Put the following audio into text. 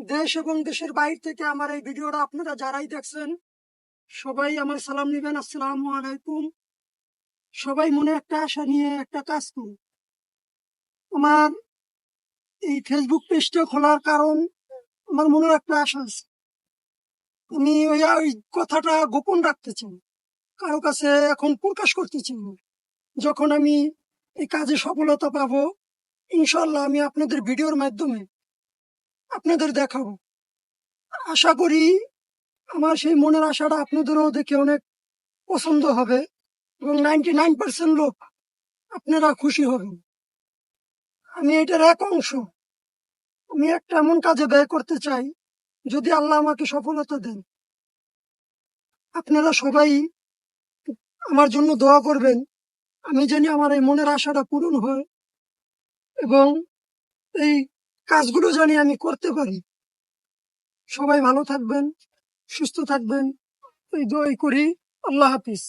দেশ এবং দেশের বাইরে থেকে আমার এই ভিডিওটা আপনারা যারাই দেখছেন সবাই আমার সালাম নেবেন। আসসালামু আলাইকুম। সবাই মনে একটা আশা নিয়ে একটা কাজ করুন। আমার এই ফেসবুক পেজটা খোলার কারণ আমার মনে একটা আশা আছে। আমি ওই কথাটা গোপন রাখতে চাই, কারো কাছে এখন প্রকাশ করতে চাই না। যখন আমি এই কাজে সফলতা পাবো, ইনশাল্লাহ আমি আপনাদের ভিডিওর মাধ্যমে আপনাদের দেখাবো। আশা করি আমার সেই মনের আশাটা আপনাদেরও দেখে অনেক পছন্দ হবে এবং 99% লোক আপনারা খুশি হবেন। আমি এটার এক অংশ। আমি একটা এমন কাজে ব্যয় করতে চাই, যদি আল্লাহ আমাকে সফলতা দেন, আপনারা সবাই আমার জন্য দোয়া করবেন। আমি জানি আমার এই মনের আশাটা পূরণ হয় এবং এই কাজগুলো জানি আমি করতে পারি। সবাই ভালো থাকবেন, সুস্থ থাকবেন, এই দোয়াই করি। আল্লাহ হাফিজ।